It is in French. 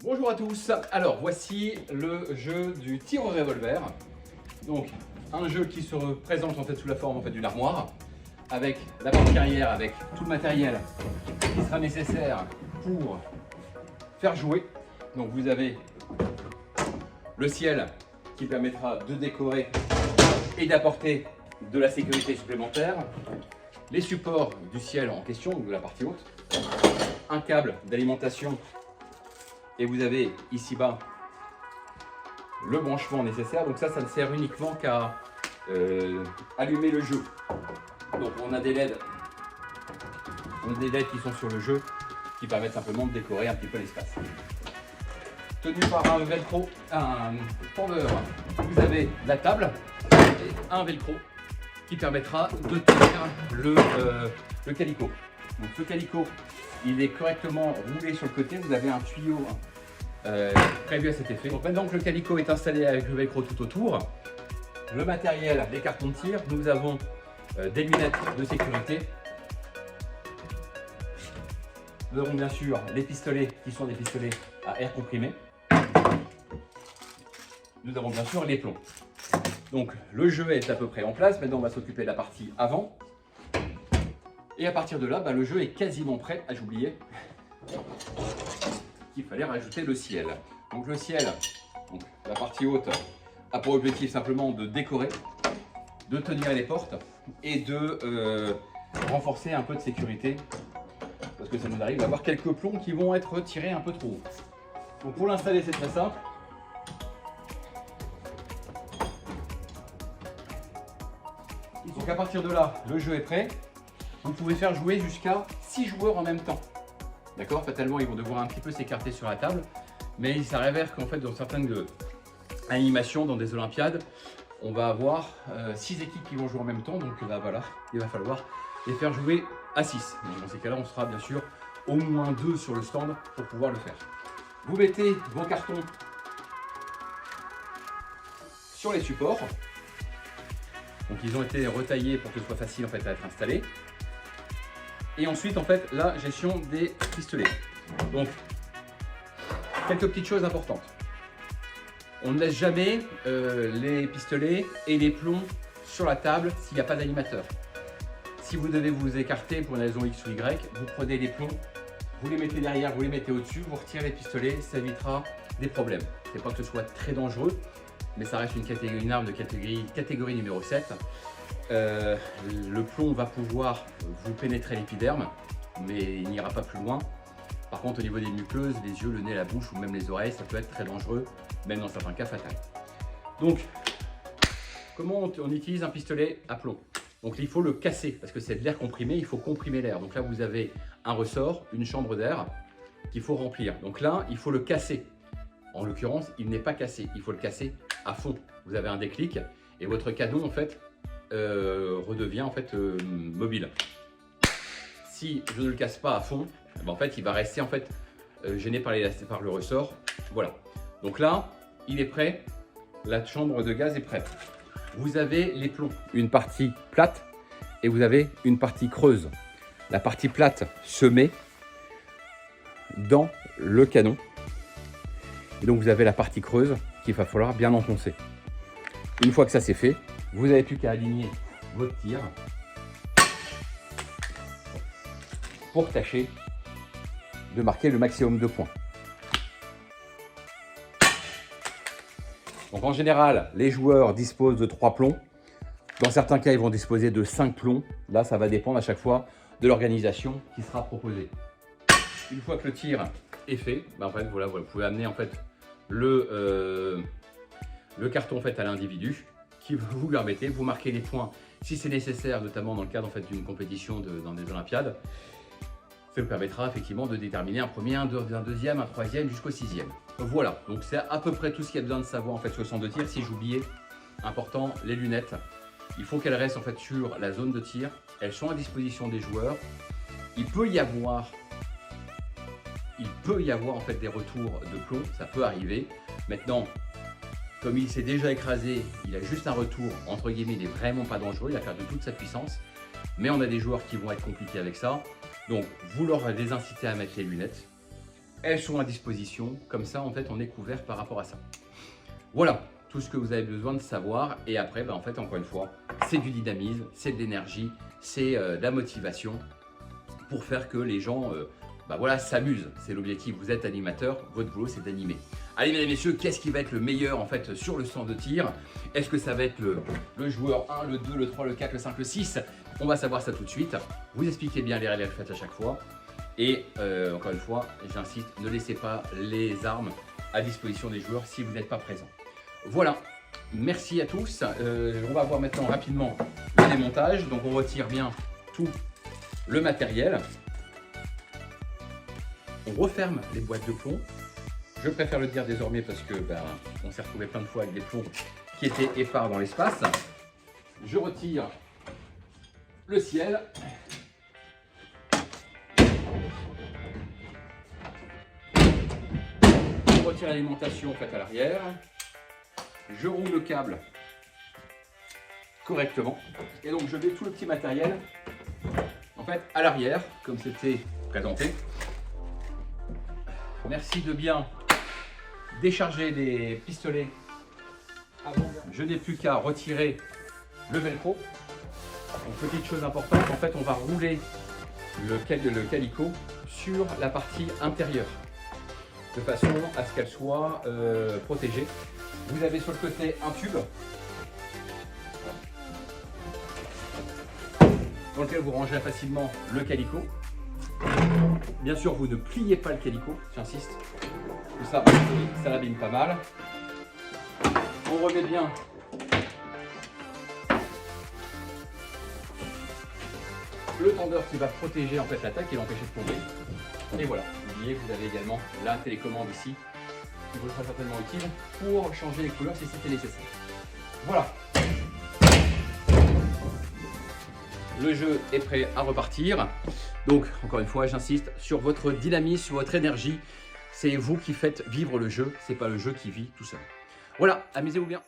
Bonjour à tous, alors voici le jeu du tir au revolver. Donc un jeu qui se présente en fait sous la forme d'une armoire avec la partie arrière avec tout le matériel qui sera nécessaire pour faire jouer. Donc vous avez le ciel qui permettra de décorer et d'apporter de la sécurité supplémentaire, les supports du ciel en question, donc de la partie haute, un câble d'alimentation. Et vous avez ici bas le branchement nécessaire. Donc ça ne sert uniquement qu'à allumer le jeu. Donc on a des LED. Qui sont sur le jeu qui permettent simplement de décorer un petit peu l'espace. Tenu par un velcro, un pendeur, vous avez la table et un velcro qui permettra de tenir le calicot. Donc ce calicot, il est correctement roulé sur le côté. Vous avez un tuyau prévu à cet effet. Donc maintenant que le calicot est installé avec le velcro tout autour, le matériel, les cartons de tir, nous avons des lunettes de sécurité. Nous avons bien sûr les pistolets qui sont des pistolets à air comprimé. Nous avons bien sûr les plombs. Donc le jeu est à peu près en place. Maintenant on va s'occuper de la partie avant. Et à partir de là, le jeu est quasiment prêt. Ah, j'ai oublié qu'il fallait rajouter le ciel. Donc le ciel, donc la partie haute, a pour objectif simplement de décorer, de tenir les portes et de renforcer un peu de sécurité. Parce que ça nous arrive d'avoir quelques plombs qui vont être tirés un peu trop haut. Donc pour l'installer, c'est très simple. Donc à partir de là, le jeu est prêt. Vous pouvez faire jouer jusqu'à 6 joueurs en même temps. D'accord? Fatalement, ils vont devoir un petit peu s'écarter sur la table. Mais il s'avère qu'en fait, dans certaines animations, dans des Olympiades, on va avoir 6 équipes qui vont jouer en même temps. Donc voilà, il va falloir les faire jouer à 6. Donc, dans ces cas-là, on sera bien sûr au moins 2 sur le stand pour pouvoir le faire. Vous mettez vos cartons sur les supports. Donc ils ont été retaillés pour que ce soit facile en fait à être installé. Et ensuite en fait la gestion des pistolets. Donc quelques petites choses importantes. On ne laisse jamais les pistolets et les plombs sur la table s'il n'y a pas d'animateur. Si vous devez vous écarter pour une raison X ou Y, vous prenez les plombs, vous les mettez derrière, vous les mettez au-dessus, vous retirez les pistolets, ça évitera des problèmes. C'est pas que ce soit très dangereux, mais ça reste une arme de catégorie numéro 7. Le plomb va pouvoir vous pénétrer l'épiderme, mais il n'ira pas plus loin. Par contre, au niveau des muqueuses, les yeux, le nez, la bouche ou même les oreilles, ça peut être très dangereux, même dans certains cas fatal. Donc, comment on utilise un pistolet à plomb? Donc il faut le casser, parce que c'est de l'air comprimé, il faut comprimer l'air. Donc là, vous avez un ressort, une chambre d'air qu'il faut remplir. Donc là, il faut le casser. En l'occurrence, il n'est pas cassé, il faut le casser à fond. Vous avez un déclic et votre canon en fait redevient en fait mobile. Si je ne le casse pas à fond, en fait il va rester en fait gêné par le ressort. Voilà. Donc là, il est prêt. La chambre de gaz est prête. Vous avez les plombs, une partie plate et vous avez une partie creuse. La partie plate se met dans le canon. Et donc vous avez la partie creuse qu'il va falloir bien enfoncer. Une fois que ça c'est fait, vous n'avez plus qu'à aligner votre tir pour tâcher de marquer le maximum de points. Donc en général, les joueurs disposent de 3 plombs. Dans certains cas, ils vont disposer de 5 plombs. Là, ça va dépendre à chaque fois de l'organisation qui sera proposée. Une fois que le tir est fait, en fait, voilà, vous pouvez amener en fait le carton en fait à l'individu qui vous permettez, vous marquez les points si c'est nécessaire, notamment dans le cadre en fait d'une compétition dans des Olympiades. Ça vous permettra effectivement de déterminer un premier, un deuxième, un troisième jusqu'au 6e. Voilà, donc c'est à peu près tout ce qu'il y a besoin de savoir en fait sur le centre de tir. Si j'oubliais, important, les lunettes. Il faut qu'elles restent en fait sur la zone de tir. Elles sont à disposition des joueurs. Il peut y avoir en fait des retours de plomb, ça peut arriver. Maintenant, comme il s'est déjà écrasé, il a juste un retour, entre guillemets, il n'est vraiment pas dangereux, il a perdu toute sa puissance. Mais on a des joueurs qui vont être compliqués avec ça. Donc, vous leur les incitez à mettre les lunettes. elles sont à disposition. Comme ça, en fait, on est couvert par rapport à ça. Voilà tout ce que vous avez besoin de savoir. Et après, en fait, encore une fois, c'est du dynamisme, c'est de l'énergie, c'est de la motivation pour faire que les gens voilà, s'amusent. C'est l'objectif. Vous êtes animateur, votre boulot, c'est d'animer. Allez, mesdames et messieurs, qu'est-ce qui va être le meilleur en fait sur le stand de tir? Est-ce que ça va être le joueur 1, le 2, le 3, le 4, le 5, le 6? On va savoir ça tout de suite. Vous expliquez bien les règles faites à chaque fois. Et encore une fois, j'insiste, ne laissez pas les armes à disposition des joueurs si vous n'êtes pas présent. Voilà, merci à tous. On va voir maintenant rapidement le démontage. Donc on retire bien tout le matériel. On referme les boîtes de plomb. Je préfère le dire désormais parce que on s'est retrouvé plein de fois avec des plombs qui étaient épars dans l'espace. Je retire le ciel. Je retire l'alimentation faite à l'arrière. Je roule le câble correctement. Et donc je mets tout le petit matériel en fait à l'arrière, comme c'était présenté. Merci de bien décharger les pistolets. Je n'ai plus qu'à retirer le velcro. Donc, petite chose importante, en fait, on va rouler le calicot sur la partie intérieure de façon à ce qu'elle soit protégée. Vous avez sur le côté un tube dans lequel vous rangerez facilement le calicot. Bien sûr, vous ne pliez pas le calicot, j'insiste. Tout ça, ça l'abîme pas mal. On remet bien le tendeur qui va protéger en fait l'attaque et l'empêcher de tomber. Et voilà, oubliez, vous avez également la télécommande ici qui vous sera certainement utile pour changer les couleurs si c'était nécessaire. Voilà. Le jeu est prêt à repartir. Donc, encore une fois, j'insiste sur votre dynamisme, sur votre énergie. C'est vous qui faites vivre le jeu, c'est pas le jeu qui vit tout seul. Voilà, amusez-vous bien.